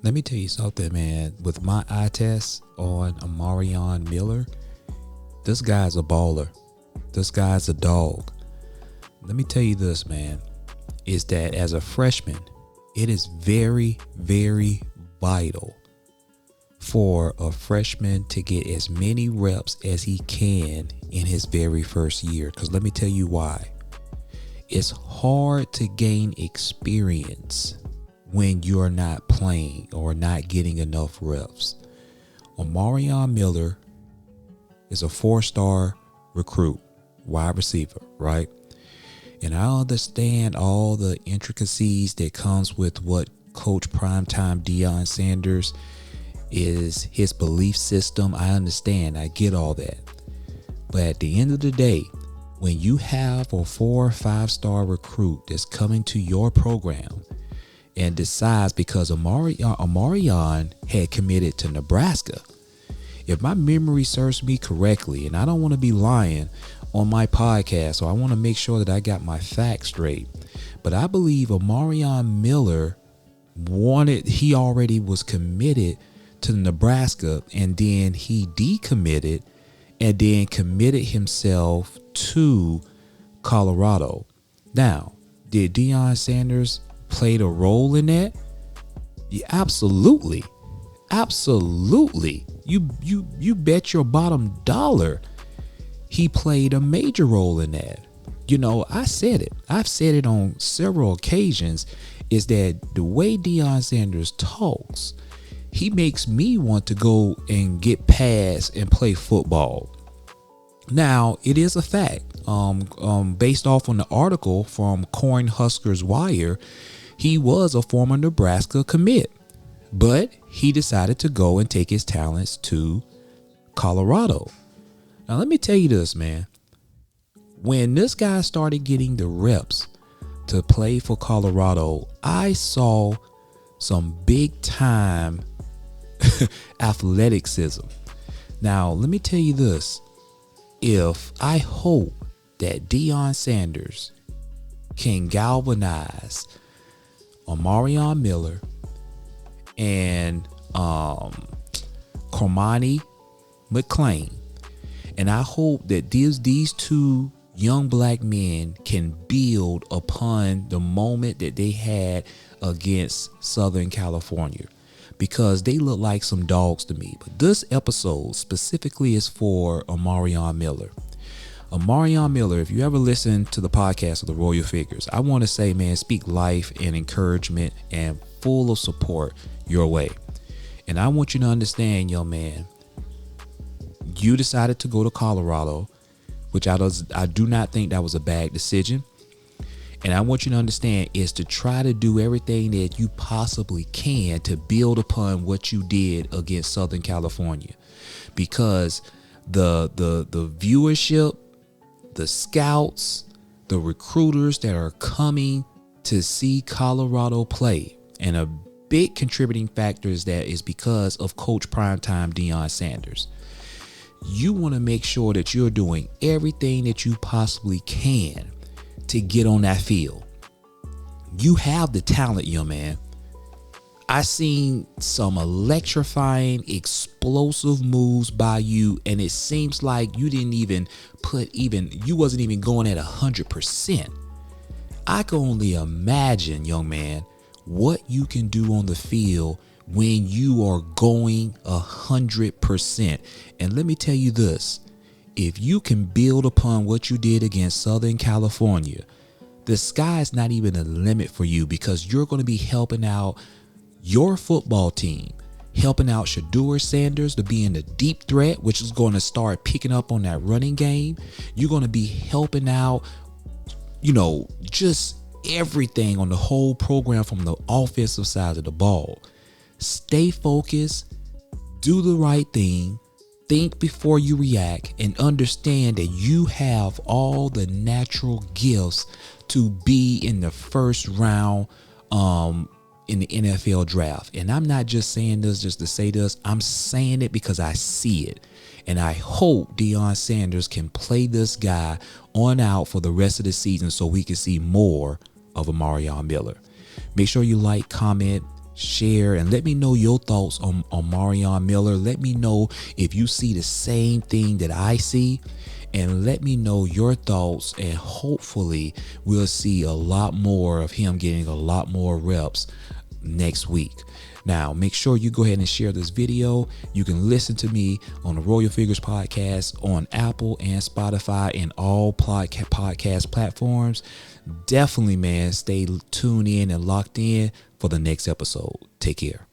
Let me tell you something, man. With my eye test on Omarion Miller, this guy's a baller. This guy's a dog. Let me tell you this, man, is that as a freshman, it is very, very vital for a freshman to get as many reps as he can in his very first year. Because let me tell you why. It's hard to gain experience when you're not playing or not getting enough reps. Omarion Miller is a 4-star recruit, wide receiver, right? And I understand all the intricacies that comes with what Coach Primetime Deion Sanders is, his belief system. I understand. I get all that. But at the end of the day, when you have a 4 or 5-star recruit that's coming to your program and decides, because Omarion had committed to Nebraska. If my memory serves me correctly, and I don't want to be lying on my podcast, so I want to make sure that I got my facts straight. But I believe Omarion Miller he already was committed to Nebraska, and then he decommitted and then committed himself to Colorado. Now, did Deion Sanders play a role in that? Yeah, absolutely. Absolutely. You bet your bottom dollar he played a major role in that. You know, I said it. I've said it on several occasions, is that the way Deion Sanders talks, he makes me want to go and get past and play football. Now, it is a fact, based off on the article from Cornhuskers Wire, he was a former Nebraska commit, but he decided to go and take his talents to Colorado. Now, let me tell you this, man. When this guy started getting the reps to play for Colorado, I saw some big time athleticism. Now, let me tell you this. I hope that Deion Sanders can galvanize Omarion Miller and Cormani McClain, and I hope that these two young black men can build upon the moment that they had against Southern California, because they look like some dogs to me. But this episode specifically is for Omarion Miller. Omarion Miller, if you ever listen to the podcast of the Royal Figures, I want to say, man, speak life and encouragement and full of support your way. And I want you to understand, young man, you decided to go to Colorado, which I do not think that was a bad decision. And I want you to understand is to try to do everything that you possibly can to build upon what you did against Southern California, because the viewership, the scouts, the recruiters that are coming to see Colorado play, and a big contributing factor is because of Coach Primetime Deion Sanders. You want to make sure that you're doing everything that you possibly can to get on that field. You have the talent, young man. I seen some electrifying, explosive moves by you, and it seems like you you wasn't even going at 100%. I can only imagine, young man, what you can do on the field when you are going 100%. And let me tell you this. If you can build upon what you did against Southern California, the sky's not even a limit for you, because you're going to be helping out your football team, helping out Shedeur Sanders to be in the deep threat, which is going to start picking up on that running game. You're going to be helping out, just everything on the whole program from the offensive side of the ball. Stay focused, do the right thing. Think before you react, and understand that you have all the natural gifts to be in the first round in the NFL draft. And I'm not just saying this just to say this. I'm saying it because I see it. And I hope Deion Sanders can play this guy on out for the rest of the season so we can see more of Omarion Miller. Make sure you like, comment, share, and let me know your thoughts on Omarion Miller. Let me know if you see the same thing that I see, and let me know your thoughts, and hopefully we'll see a lot more of him getting a lot more reps next week. Now, make sure you go ahead and share this video. You can listen to me on the Royal Figures podcast on Apple and Spotify and all podcast platforms. Definitely, man, stay tuned in and locked in for the next episode. Take care.